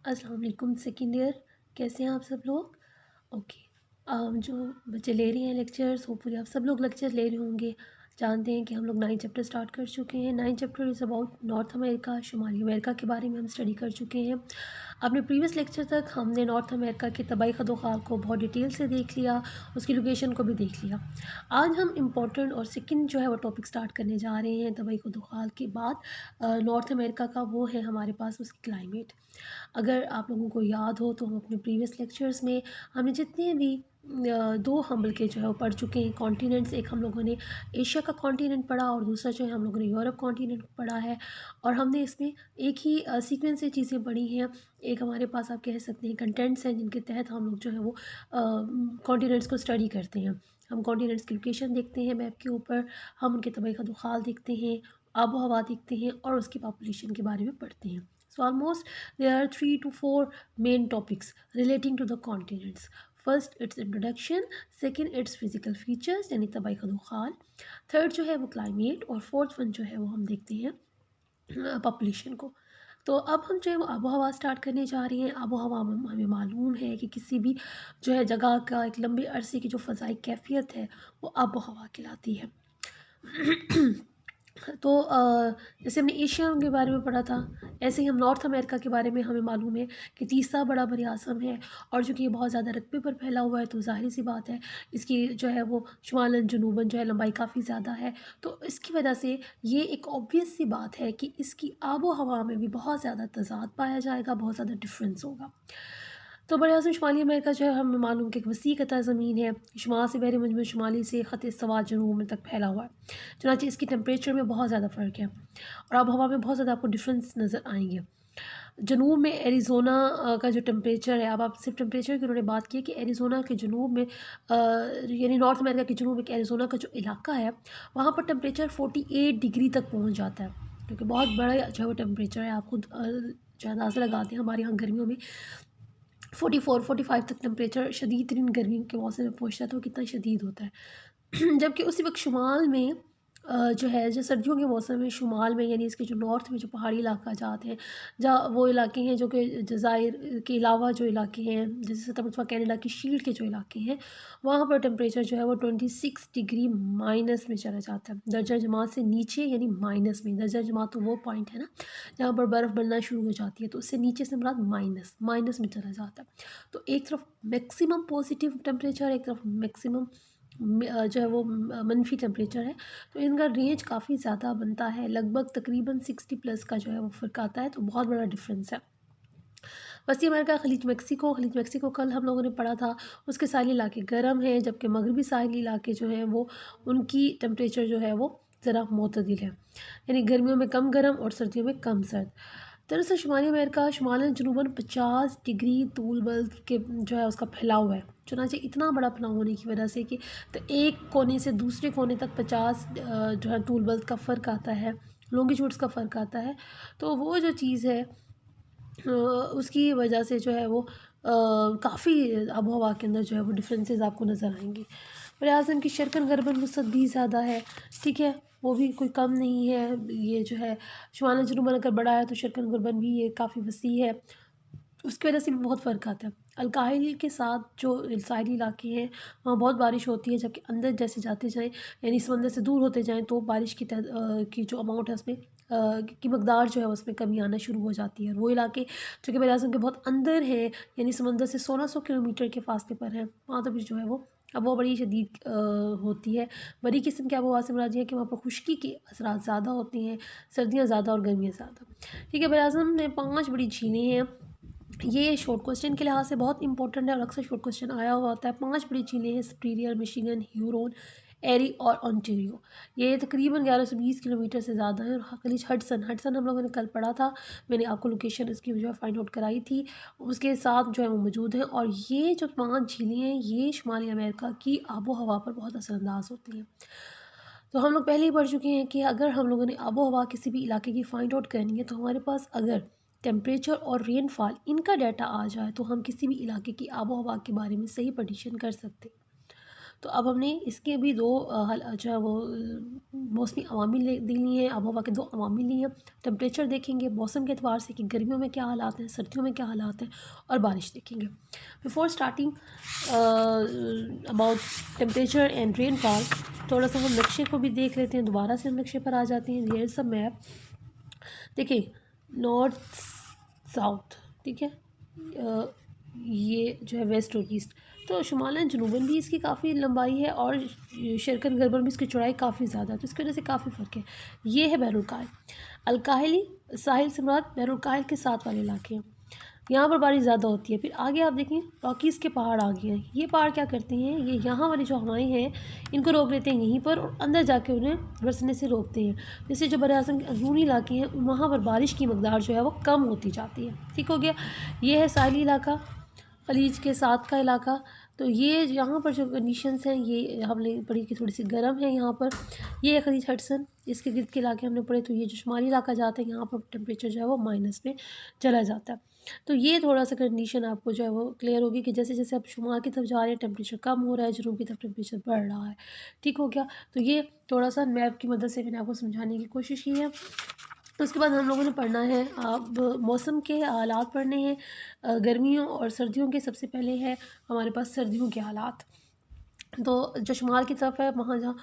अस्सलाम वालेकुम second year. कैसे हैं आप सब लोग? ओके। जो बच्चे ले रहे हैं लेक्चर्स, होपफुली आप सब लोग लेक्चर ले रहे होंगे। जानते हैं कि हम लोग 9 चैप्टर स्टार्ट कर चुके हैं। 9 chapter is about North America, शुमाली अमेरिका के बारे में हम स्टडी कर चुके हैं। अपने प्रीवियस लेक्चर तक हमने नॉर्थ अमेरिका के तबाही खदोखाल को बहुत डिटेल से देख लिया, उसकी लोकेशन को भी देख लिया। आज हम इम्पोर्टेंट और सेकंड जो है वो टॉपिक स्टार्ट करने जा रहे हैं तबाही खदोखाल के बाद। नॉर्थ अमेरिका का वो है हमारे पास उसकी क्लाइमेट। अगर आप लोगों को याद हो तो हम अपने प्रीवियस लेक्चर्स में हमने जितने भी दो हम बल्कि जो है वो पढ़ चुके हैं कॉन्टिनेंट्स। एक हम लोगों ने एशिया का कॉन्टिनेंट पढ़ा और दूसरा जो है हम लोगों ने यूरोप कॉन्टिनेंट पढ़ा है। और हमने इसमें एक ही सीक्वेंस से चीज़ें पढ़ी हैं। एक हमारे पास आप कह सकते हैं कंटेंट्स हैं जिनके तहत हम लोग जो है वो कॉन्टिनेंट्स को स्टडी करते हैं। हम कॉन्टिनेंट्स की लोकेशन देखते हैं मैप के ऊपर, हम उनके तबाही खदोखाल देखते हैं, आबो हवा देखते हैं और उसकी पॉपुलेशन के बारे में पढ़ते हैं। So almost there are 3 to 4 main topics relating to the continents. First its introduction, second its physical features यानी तबाही खदोखाल, थर्ड जो है वो क्लाइमेट और फोर्थ वन जो है वो हम देखते हैं पॉपुलेशन को। तो अब हम जो है वो आबो हवा स्टार्ट करने जा रहे हैं। आबो हवा हमें मालूम है कि किसी भी जो है जगह का एक लंबे अरसे की जो फ़ज़ाई कैफियत है वो आबो हवा कहलाती है। तो जैसे हमने एशिया के बारे में पढ़ा था, ऐसे ही हम नॉर्थ अमेरिका के बारे में हमें मालूम है कि तीसरा बड़ा बरआज़म है और चूँकि ये बहुत ज़्यादा रकबे पर फैला हुआ है तो ज़ाहिर-सी बात है इसकी जो है वो शुमालन जनूबन जो है लंबाई काफ़ी ज़्यादा है। तो इसकी वजह से ये एक ऑब्वियस सी बात है कि इसकी आबो-हवा में भी बहुत ज़्यादा तज़ाद पाया जाएगा, बहुत ज़्यादा डिफ़रेंस होगा। तो बरअज़म शुमाली अमेरिका जो है हमें मालूम कि एक वसी कता ज़मीन है, शुमाल से बहरी मजमू शुमाली से ख़त इस्तवा जनूब में तक फैला हुआ है। चुनांचे इसकी टेम्परेचर में बहुत ज़्यादा फ़र्क है और आब हवा में बहुत ज़्यादा आपको डिफरेंस नज़र आएंगे। जनूब में एरिज़ोना का जो टेम्परेचर है, अब आप सिर्फ टेम्परेचर की उन्होंने बात की है कि एरिज़ोना के जनूब में यानी नॉर्थ अमेरिका के जनूब में एरिज़ोना का जो इलाका है वहाँ पर टेम्परेचर 48 डिग्री तक पहुँच जाता है, क्योंकि बहुत बड़ा जो है वो टेम्परेचर है। आप खुद जो अंदाज़ा लगाते हैं हमारे यहाँ गर्मियों में 44-45 तक टेम्परेचर शदीद तरीन गर्मी के मौसम में पहुँचता है, तो कितना शदीद होता है। जबकि उसी वक्त शुमाल में जो है जो सर्दियों के मौसम में शुमाल में यानी इसके जो नॉर्थ में जो पहाड़ी इलाका जाते हैं, जहाँ वो इलाके हैं जो कि जज़ायर के अलावा जो इलाके हैं जैसे सतह कनाडा की शील्ड के जो इलाके हैं, वहाँ पर टेम्परेचर जो है वो 26 डिग्री माइनस में चला जाता है, दर्जा जमात से नीचे यानी माइनस में। दर्जा जमात तो वो पॉइंट है ना जहाँ पर बर्फ़ बनना शुरू हो जाती है, तो उससे नीचे से मुराद माइनस माइनस में चला जाता है। तो एक तरफ मैक्सिमम पॉजिटिव टेम्परेचर, एक तरफ मैक्सिमम जो है वो मनफी टेम्परेचर है। तो इनका रेंज काफ़ी ज़्यादा बनता है, लगभग तकरीबन 60 प्लस का जो है वो फ़र्क आता है, तो बहुत बड़ा डिफरेंस है। वसी अमेरिका खलीज मेक्सिको कल हम लोगों ने पढ़ा था, उसके साहिली इलाके गर्म हैं, जबकि मगरबी साहिली इलाके जो हैं वो उनकी टेम्परेचर जो है वो ज़रा मोतदिल है, यानी गर्मियों में कम गर्म और सर्दियों में कम सर्द। दरअसल शुमाली अमेरिका शुमालन जनूबन 50 डिग्री तूल बल्ब के जो है उसका फैलाव है। चुनांचे इतना बड़ा फैलाव होने की वजह से कि तो एक कोने से दूसरे कोने तक 50 जो है तूल बल्ब का फ़र्क आता है, लॉन्गिट्यूड्स का फ़र्क आता है। तो वो जो चीज़ है उसकी वजह से जो है वो काफ़ी आबो हवा के अंदर जो है वो डिफरेंसेस आपको नज़र आएंगे। वलिहाज़ा की शर्कन गर्बन वसत भी ज़्यादा है, ठीक है, वो भी कोई कम नहीं है। ये जो है शुमाल जनूबन अगर बड़ा है तो शर्कन गर्बन भी ये काफ़ी वसी है, उसकी वजह से भी बहुत फ़र्क आता है। अलकाहिल के साथ जो साहिली इलाके हैं वहाँ बहुत बारिश होती है, जबकि अंदर जैसे जाते जाएँ यानी समंदर से दूर होते जाएँ तो बारिश की जो अमाउंट है उसमें की मकदार जो है उसमें कमी आना शुरू हो जाती है। वो इलाके जो कि बराज़म के बहुत अंदर हैं यानी समंदर से 1600 किलोमीटर के फासले पर हैं, वहाँ तो भी जो है वो अब वो बड़ी शदीद होती है। बड़ी किस्म की आबो हवा से मुराद ये है कि वहाँ पर खुश्की के असरात ज़्यादा होते हैं, सर्दियाँ ज़्यादा और गर्मियाँ ज़्यादा। ठीक है, बराज़म में 5 बड़ी झीलें हैं। ये शॉर्ट क्वेश्चन के लिहाज से बहुत इंपॉर्टेंट है और अक्सर शॉर्ट क्वेश्चन आया हुआ होता है। 5 बड़ी झीलें हैं, सुपीरियर, मिशिगन, ह्यूरोन, एरी और ओंटारियो। ये तकरीबन 1120 किलोमीटर से ज़्यादा है। और खलीज हडसन, हडसन हम लोगों ने कल पढ़ा था, मैंने आपको लोकेशन इसकी जो है फाइंड आउट कराई थी, उसके साथ जो है वो मौजूद हैं। और ये जो 5 झीलें हैं ये शुमाली अमेरिका की आबो हवा पर बहुत असरअंदाज होती हैं। तो हम लोग पहले ही पढ़ चुके हैं कि अगर हम लोगों ने आबो हवा किसी भी इलाके की फाइंड आउट करनी है तो हमारे पास अगर टेम्परेचर और रेनफॉल इनका डाटा आ जाए तो हम किसी भी इलाके की आबो हवा के बारे में सही प्रडिक्शन कर सकते हैं। तो अब हमने इसके भी दो जो है वो मौसमी अवामिल ली हैं, आबो हवा के दो अवामिल लिए हैं। टेम्परेचर देखेंगे मौसम के एतबार से कि गर्मियों में क्या हालात हैं, सर्दियों में क्या हालात हैं, और बारिश देखेंगे। Before starting about temperature and rainfall, थोड़ा सा हम नक्शे को भी देख लेते हैं। दोबारा से हम नक्शे पर आ जाते हैं। Here is a map. देखिए नॉर्थ साउथ, ठीक है, ये जो है वेस्ट और ईस्ट। तो शुमालन जनूबन भी इसकी काफ़ी लंबाई है और शरकन गरबन भी इसकी चौड़ाई काफ़ी ज़्यादा है, तो इसकी वजह से काफ़ी फ़र्क है। ये है बहरुल अलकाहिली साहिल से मुराद बहरुल के साथ वाले इलाके हैं, यहाँ पर बारिश ज़्यादा होती है। फिर आगे आप देखें रॉकीज़ के पहाड़ आ गए हैं। ये पहाड़ क्या करते हैं, ये यहाँ वाली जो हवाएं हैं इनको रोक लेते हैं यहीं पर, और अंदर जाके उन्हें बरसने से रोकते हैं। जैसे जो बड़े आज़म के अंदरूनी इलाके हैं वहाँ पर बारिश की मकदार जो है वो कम होती जाती है। ठीक हो गया। ये है साहिली इलाका, खलीज के साथ का इलाका। तो ये यहाँ पर जो कंडीशंस हैं ये हमने पढ़ी कि थोड़ी सी गर्म है यहाँ पर। ये है खलीज हडसन, इसके गिर्द के इलाके हमने पढ़े। तो ये जो शुमाली इलाका जाता है यहाँ पर टेम्परेचर जो है वो माइनस में चला जाता है। तो ये थोड़ा सा कंडीशन आपको जो है वो क्लियर होगी कि जैसे जैसे आप शुमाल की तरफ जा रहे हैं टेम्परेचर कम हो रहा है, जनूब की तरफ टेम्परेचर बढ़ रहा है। ठीक हो गया। तो ये थोड़ा सा मैप की मदद से मैंने आपको समझाने की कोशिश की है। तो उसके बाद हम लोगों ने पढ़ना है अब मौसम के हालात पढ़ने हैं गर्मियों और सर्दियों के। सबसे पहले है हमारे पास सर्दियों के हालात। तो जो शुमाल की तरफ है वहाँ जहाँ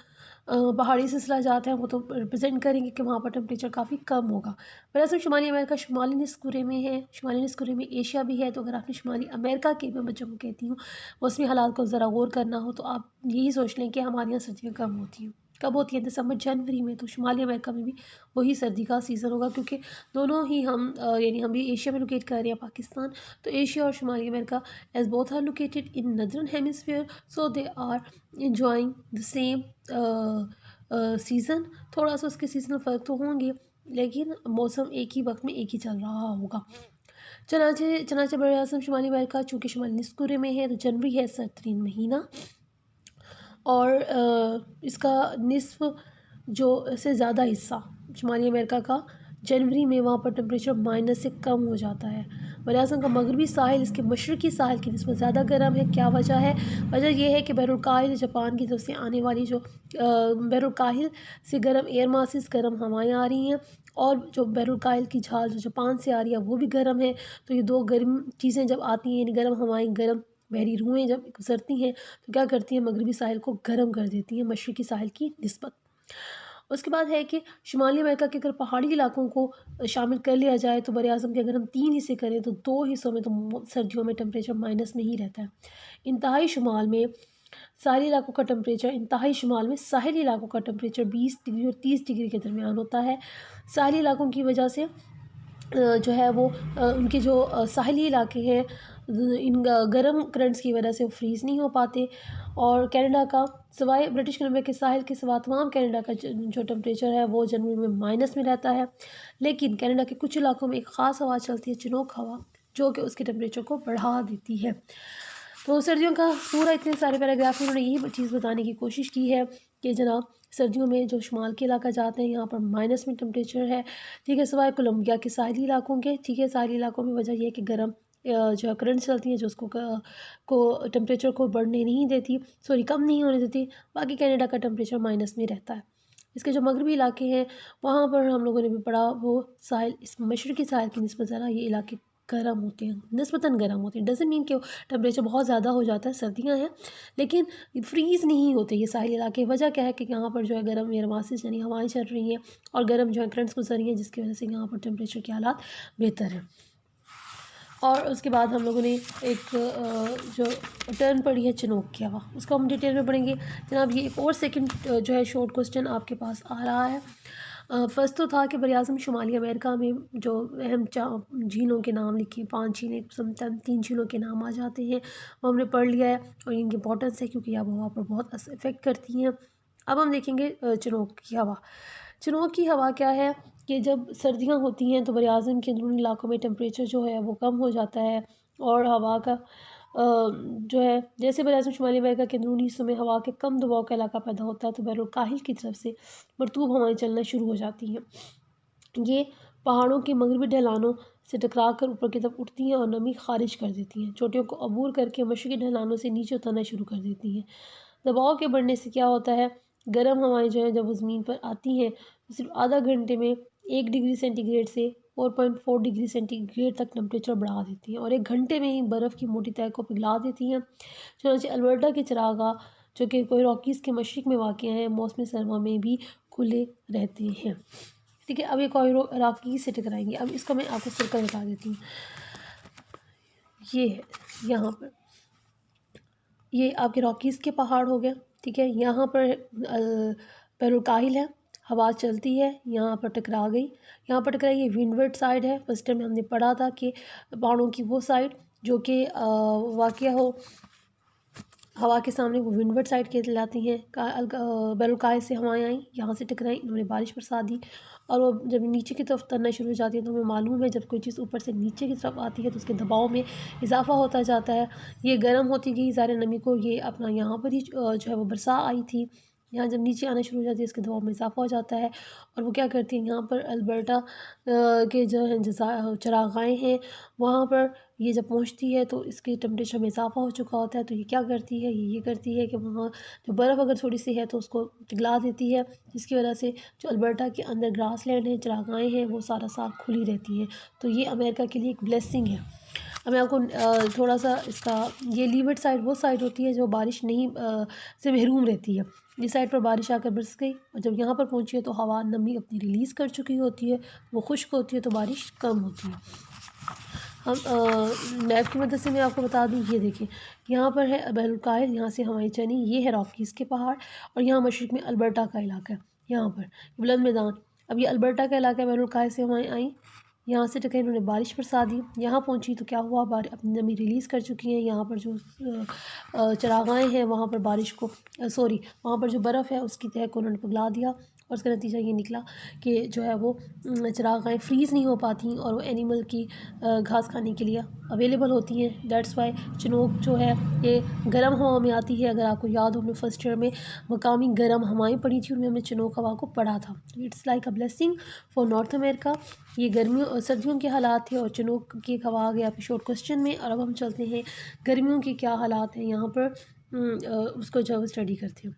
पहाड़ी सिलसिला जाते हैं वो तो रिप्रेजेंट करेंगे कि वहाँ पर टेम्परेचर काफ़ी कम होगा। वैसे शुमाली अमेरिका शुमाली निस्कुरे में है, शुमाली निस्कुरे में एशिया भी है। तो अगर आपने शुमाली अमेरिका के, मैं बच्चों को कहती हूँ, मौसमी हालात को ज़रा गौर करना हो तो आप यही सोच लें कि हमारे यहाँ सर्दियाँ कम होती हैं। कब होती है, दिसंबर जनवरी में। तो शुमाली अमेरिका में भी वही सर्दी का सीज़न होगा, क्योंकि दोनों ही हम यानी हम भी एशिया में लोकेट कर रहे हैं पाकिस्तान। तो एशिया और शुमाली America as both are located in northern hemisphere, so they are enjoying the same season. थोड़ा सा उसके सीजनल फ़र्क तो होंगे, लेकिन मौसम एक ही वक्त में एक ही चल रहा होगा। चनाचे चनाचे बड़े आज़म शुमाली अमेरिका चूँकि शुमाली निस्कुरे में है तो जनवरी है सर्दतरीन महीना, और इसका निस्फ जो से ज़्यादा हिस्सा शुमाली अमेरिका का जनवरी में वहाँ पर टेम्परेचर माइनस से कम हो जाता है। बराज़म का मगरबी साहिल इसके मशरक़ी साहिल की निस्बत ज़्यादा गर्म है। क्या वजह है? वजह यह है कि बहरुल जापान की तरफ से आने वाली जो बहरुल से गर्म एयर मासेस गर्म हवाएं आ रही हैं, और जो बहरुल की झाल जो जापान से आ रही है वो भी गर्म है। तो ये दो गर्म चीज़ें जब आती हैं, यानी गर्म हवाएँ, गर्म बहरी रूहें जब गुजरती हैं तो क्या करती हैं, मगरबी साहिल को गर्म कर देती हैं मशरक़ी साहिल की निस्बत। उसके बाद है कि शुमाली अमेरिका के अगर पहाड़ी इलाकों को शामिल कर लिया जाए तो बरआज़म के अगर हम 3 हिस्से करें तो 2 हिस्सों में तो सर्दियों में टेम्परेचर माइनस में ही रहता है। इंतहाई शुमाल में साहिली इलाकों का टेम्परेचर इंतहाई शुमाल में साहिली इलाकों का टेम्परेचर 20 डिग्री और 30 डिग्री के दरमियान होता है। साहिली इलाकों की वजह से जो है वो उनके जो साहिली इलाके हैं इन गर्म करंट्स की वजह से वो फ्रीज़ नहीं हो पाते। और कनाडा का सिवाय ब्रिटिश कोलंबिया के साहिल के सिवा तमाम कनाडा का जो टेम्परेचर है वो जनवरी में माइनस में रहता है। लेकिन कनाडा के कुछ इलाकों में एक ख़ास हवा चलती है, चिनोक हवा, जो कि उसके टेम्परेचर को बढ़ा देती है। तो सर्दियों का पूरा इतने सारे पैराग्राफ में उन्होंने यही चीज़ बताने की कोशिश की है कि जनाब सर्दियों में जो शुमाल के इलाका जाते हैं यहाँ पर माइनस में टेम्परेचर है। ठीक है, सिवाय कोलंबिया के साहिली इलाकों के। ठीक है, साहिली इलाकों में वजह यह है कि गर्म जो करंट चलती हैं जो उसको को टेम्परेचर को बढ़ने नहीं देती, सॉरी कम नहीं होने देती। बाकी कनाडा का टेम्परेचर माइनस में रहता है। इसके जो मगरबी इलाके हैं वहाँ पर हम लोगों ने भी पढ़ा, वो साहिल इस मशरक़ी साहिल की निस्बत ज़रा ये इलाके गर्म होते हैं, निस्बतन गर्म होते हैं। डज़न्ट मीन कि टेम्परेचर बहुत ज़्यादा हो जाता है, सर्दियाँ हैं लेकिन फ्रीज़ नहीं होते ये साहिल इलाके। वजह क्या है कि यहाँ पर जो है गर्म एयर मासेस यानी हवाएं चल रही हैं और गर्म जो है करंट्स गुजर रही हैं, जिसकी वजह से यहाँ पर टेम्परेचर के हालात बेहतर हैं। और उसके बाद हम लोगों ने एक जो टर्न पढ़ी है चिनोक की हवा, उसको हम डिटेल में पढ़ेंगे। जनाब ये एक और सेकंड जो है शॉर्ट क्वेश्चन आपके पास आ रहा है। फर्स्ट तो था कि बरआज़म शुमाली अमेरिका में जो अहम झीलों के नाम लिखे, 5 झीलें, समटाइम 3 झीलों के नाम आ जाते हैं, वो हमने पढ़ लिया है और इनकी इंपॉर्टेंस है क्योंकि अब हवा पर बहुत इफ़ेक्ट करती हैं। अब हम देखेंगे चिनोक की हवा। चिनोक की हवा क्या है कि जब सर्दियाँ होती हैं तो बरआज़म के अंदरूनी इलाकों में टेम्परेचर जो है वो कम हो जाता है, और हवा का जो है जैसे बरआज़म शुमाली अमेरिका के अंदरूनी हिस्सों में हवा के कम दबाव का इलाका पैदा होता है तो बहरुल की तरफ से मरतूब हवाएं चलना शुरू हो जाती हैं। ये पहाड़ों की मगरबी ढलानों से टकरा कर ऊपर की तरफ उठती हैं और नमी खारिज कर देती हैं, चोटियों को अबूर करके मशरक़ी ढलानों से नीचे उतरना शुरू कर देती हैं। दबाव के बढ़ने से क्या होता है, गर्म हवाएं जो है जब वो ज़मीन पर आती हैं तो सिर्फ आधा घंटे में 1 डिग्री सेंटीग्रेड से 4.4 डिग्री सेंटीग्रेड तक टेम्परेचर बढ़ा देती हैं और 1 घंटे में ही बर्फ़ की मोटी तह को पिघला देती हैं। चुनांचे अल्बर्टा के चरागाह जो कि कोई रॉकीज़ के मशरिक़ में वाक़ हैं, मौसम सरमा में भी खुले रहते हैं। ठीक है, अब एक और रॉकीज़ से टकराएंगे। अब इसका मैं आपको सर्कल बता देती हूँ। ये है यहाँ पर, ये आपके रॉकीज़ के पहाड़ हो गए। ठीक है, यहाँ पर पेरुकाहिल है, हवा चलती है, यहाँ पर टकरा गई, यहाँ पर टकराई। ये विंडवर्ड साइड है। फर्स्ट टाइम हमने पढ़ा था कि पहाड़ों की वो साइड जो कि वाक़या हो हवा के सामने, वो विंडवर्ड साइड कहलाती हैं। बैरुलकाहिल से हवाएं आई, यहाँ से टकराई, इन्होंने बारिश बरसा दी और वो जब नीचे की तरफ तरना शुरू हो जाती है तो हमें मालूम है जब कोई चीज़ ऊपर से नीचे की तरफ आती है तो उसके दबाव में इजाफा होता जाता है। ये गर्म होती गई ज़ाहिर नमी को, ये अपना यहाँ पर ही जो है वो बरसा आई थी। यहाँ जब नीचे आना शुरू हो जाती है इसके दबाव में इजाफा हो जाता है और वो क्या करती हैं, यहाँ पर अल्बर्टा के जो है चरागाहें हैं वहाँ पर ये जब पहुँचती है तो इसके टेम्परेचर में इजाफा हो चुका होता है। तो ये क्या करती है, ये करती है कि वहाँ जो बर्फ़ अगर थोड़ी सी है तो उसको पिघला देती है, जिसकी वजह से जो अल्बर्टा के अंदर ग्रासलैंड है, चरागाहें हैं, वो सारा साल खुली रहती हैं। तो ये अमेरिका के लिए एक ब्लेसिंग है। अब मैं आपको थोड़ा सा इसका, ये लीवर्ड साइड वो साइड होती है जो बारिश नहीं से महरूम रहती है। इस साइड पर बारिश आकर बरस गई और जब यहाँ पर पहुँची है तो हवा नमी अपनी रिलीज़ कर चुकी होती है, वो खुश्क होती है तो बारिश कम होती है। हम मैप की मदद से मैं आपको बता दूँ, ये देखें यहाँ पर है बैरुलकाहिल, यहाँ से हवाएं चली, ये है रॉकीज़ के पहाड़ और यहाँ मशरिक़ में अल्बर्टा का इलाका है। यहाँ पर बुलंद मैदान, अब ये अल्बर्टा का इलाका है, बैरुलकाहिल से हवाएं आई, यहाँ से टकराई, इन्होंने बारिश बरसा दी। यहाँ पहुँची तो क्या हुआ, अपनी नमी रिलीज़ कर चुकी हैं। यहाँ पर जो चरागाहें हैं वहाँ पर बारिश को वहाँ पर जो बर्फ़ है उसकी तह को उन्होंने पिघला दिया और उसका नतीजा ये निकला कि जो है वो चरागाहें फ्रीज़ नहीं हो पाती और वो एनिमल की घास खाने के लिए अवेलेबल होती हैं। दैट्स वाई चिनोक जो है ये गर्म हवा में आती है। अगर आपको याद हो, हमने फर्स्ट ईयर में मकामी गर्म हवाएं पढ़ी थी, उनमें हमने चिनोक हवा को पढ़ा था। It's like a blessing for north America. ये गर्मियों और सर्दियों के हालात थे और चिनोक की हवा आ गया आपके शॉर्ट क्वेश्चन में। और अब हम चलते हैं गर्मियों के क्या हालात हैं यहाँ पर, उसको जो स्टडी करते हैं।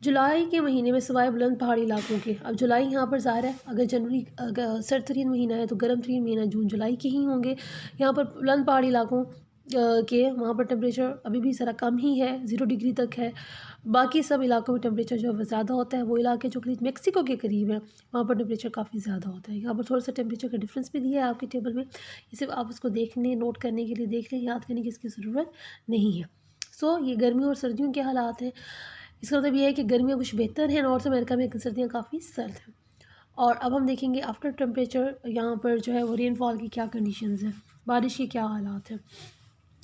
जुलाई के महीने में सिवाय बुलंद पहाड़ी इलाकों के, अब जुलाई यहाँ पर ज़ाहिर है अगर जनवरी सर्द तरीन महीना है तो गर्म तरीन महीना जून जुलाई के ही होंगे। यहाँ पर बुलंद पहाड़ी इलाकों के वहाँ पर टेम्परेचर अभी भी ज़रा कम ही है, 0 डिग्री तक है। बाकी सब इलाकों में टेम्परेचर जो है वो ज़्यादा होता है। वो इलाके जो करीब मेक्सिको के करीब है वहाँ पर टेम्परेचर काफ़ी ज़्यादा होता है। यहाँ पर थोड़ा सा टेम्परेचर का डिफरेंस भी दिया है आपके टेबल में, ये सिर्फ आप उसको देखने नोट करने के लिए देख लें, याद करने की इसकी ज़रूरत नहीं है। सो ये गर्मियों और सर्दियों के हालात हैं। इसका मतलब ये है कि गर्मियाँ कुछ बेहतर हैं नॉर्थ अमेरिका में, लेकिन सर्दियाँ काफ़ी सर्द हैं। और अब हम देखेंगे आफ्टर टेम्परेचर यहाँ पर जो है वो रेनफॉल की क्या कंडीशंस हैं, बारिश के क्या हालात हैं।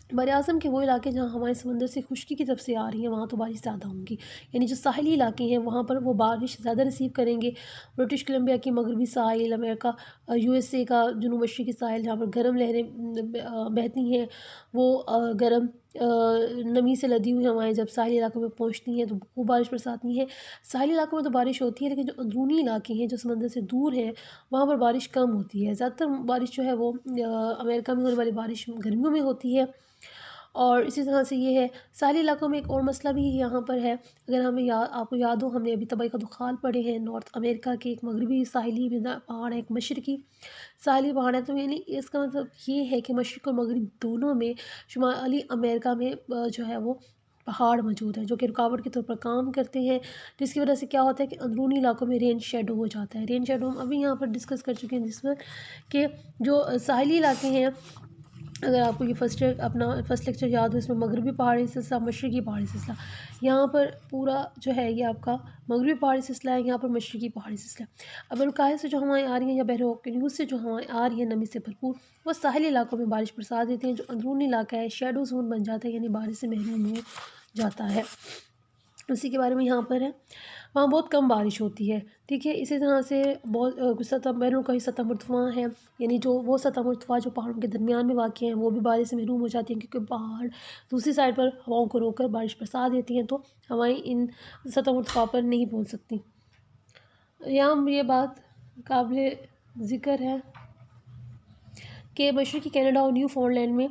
बर-ए-आज़म के वो इलाके जहाँ हवाएं समंदर से खुश्की की तरफ से आ रही हैं वहाँ तो बारिश ज़्यादा होंगी, यानी जो साहिली इलाके हैं वहाँ पर वो बारिश ज़्यादा रिसीव करेंगे। ब्रिटिश कोलंबिया की मगरबी साहिल, अमेरिका यूएसए का जुनूब मशरक़ी साहिल जहाँ पर गर्म लहरें बहती हैं, वो गर्म नमी से लदी हुई हवाएं जब साहिली इलाकों में पहुँचती हैं तो वो बारिश बरसाती हैं। साहिली इलाकों में तो बारिश होती है, लेकिन जो अंदरूनी इलाके हैं जो समंदर से दूर हैं वहाँ पर बारिश कम होती है। ज़्यादातर बारिश जो है वो अमेरिका में होने वाली बारिश गर्मियों में होती है। और इसी तरह से ये है साहिली इलाकों में एक और मसला भी यहाँ पर है। अगर हमें आपको याद हो, हमने अभी तबाई का दुखाल पढ़े हैं। नॉर्थ अमेरिका के एक मगरबी साहिली पहाड़ है, एक मशरक़ी साहिली पहाड़ है। तो यानी इसका मतलब ये है कि मशरक़ और मगरब दोनों में शुमाली अमेरिका में जो है वो पहाड़ मौजूद हैं जो कि रुकावट के तौर पर काम करते हैं, जिसकी वजह से क्या होता है कि अंदरूनी इलाकों में रेन शेडो हो जाता है। रेन शेडो हम अभी यहाँ पर डिस्कस कर चुके हैं, जिसमें कि जो साहिली इलाके हैं, अगर आपको ये अपना फर्स्ट लेक्चर याद हो, इसमें मगरबी पहाड़ी सिलसिला, मशरक़ी पहाड़ी सिलसिला, यहाँ पर पूरा जो है ये आपका मगरबी पहाड़ी सिलसिला है, यहाँ पर मशरक़ी पहाड़ी सिलसिला। अब अल-काहिर से जो हवाएं आ रही हैं या बहर-ए-ओक़यानूस से जो हवाएं आ रही हैं नमी से भरपूर, वो साहिली इलाकों में बारिश बरसा देते हैं। जो अंदरूनी इलाका है शेडो ज़ोन बन जाता है, यानी बारिश से महरूम हो जाता है। उसी के बारे में यहाँ पर है, वहाँ बहुत कम बारिश होती है। ठीक है, इसी तरह से बहुत कुछ सतह बैनुल कहीं सतह मुर्तफ़ा हैं, यानी जो वो सतह मुर्तफ़ा जो पहाड़ों के दरमियान में वाक़ हैं वो भी बारिश से महरूम हो जाती हैं, क्योंकि पहाड़ दूसरी साइड पर हवाओं को रोककर बारिश बरसा देती हैं, तो हवाएं इन सतह मुर्तफ़ा पर नहीं पहुँच सकती। यहाँ ये बात काबिल ज़िक्र है कि मशरक़ी कनाडा और न्यू फाउंडलैंड में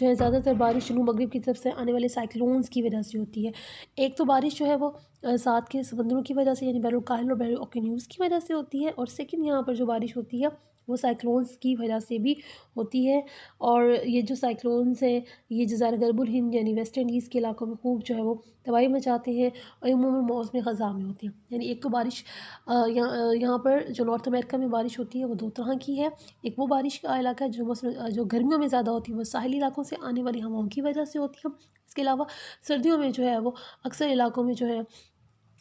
जो है ज़्यादातर बारिश जनूब मगरिब की तरफ से आने वाले साइक्लोन्स की वजह से होती है। एक तो बारिश जो है वो साथ के समंदरों की वजह से यानी बहरुल काहिल और बहरुल ओकेन्यूज़ की वजह से होती है, और सेकंड यहाँ पर जो बारिश होती है वो साइक्लोन्स की वजह से भी होती है। और ये जो साइक्लोन्स हैं ये जज़ीरा गरबुल हिंद यानी वेस्ट इंडीज़ के इलाकों में खूब जो है वो तबाही मचाते हैं, और ये अमूमन मौसम ख़ज़ां में होते हैं। यानी एक तो बारिश यहाँ पर जो नॉर्थ अमेरिका में बारिश होती है वो 2 तरह की है। एक वो बारिश का इलाका है जो मौसम जो गर्मियों में ज़्यादा होती है, वो साहिली इलाकों से आने वाली हवाओं की वजह से होती है। इसके अलावा सर्दियों में जो है वो अक्सर इलाकों में जो है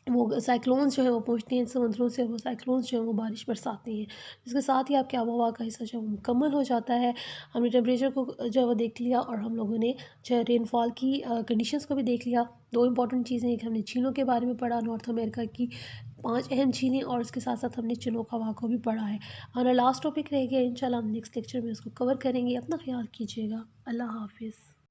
वो साइक्लोन्स जो है वो पहुँचते हैं समुद्रों से, वो साइक्लोन्स जो है वो बारिश बरसाते हैं। इसके साथ ही आपकी आबो-हवा का हिस्सा जो है वो मुकम्मल हो जाता है। हमने टेम्परेचर को जो है वो देख लिया, और हम लोगों ने जो है रेनफॉल की कंडीशंस को भी देख लिया। 2 इम्पॉर्टेंट चीज़ें, एक हमने झीलों के बारे में पढ़ा, नॉर्थ अमेरिका की 5 अहम झीलें, और उसके साथ-साथ हमने चिनोक हवा को भी पढ़ा है। हमारा लास्ट टॉपिक रह गया, इंशाल्लाह हम नेक्स्ट लेक्चर में उसको कवर करेंगे। अपना ख़्याल कीजिएगा। अल्लाह हाफ़िज़।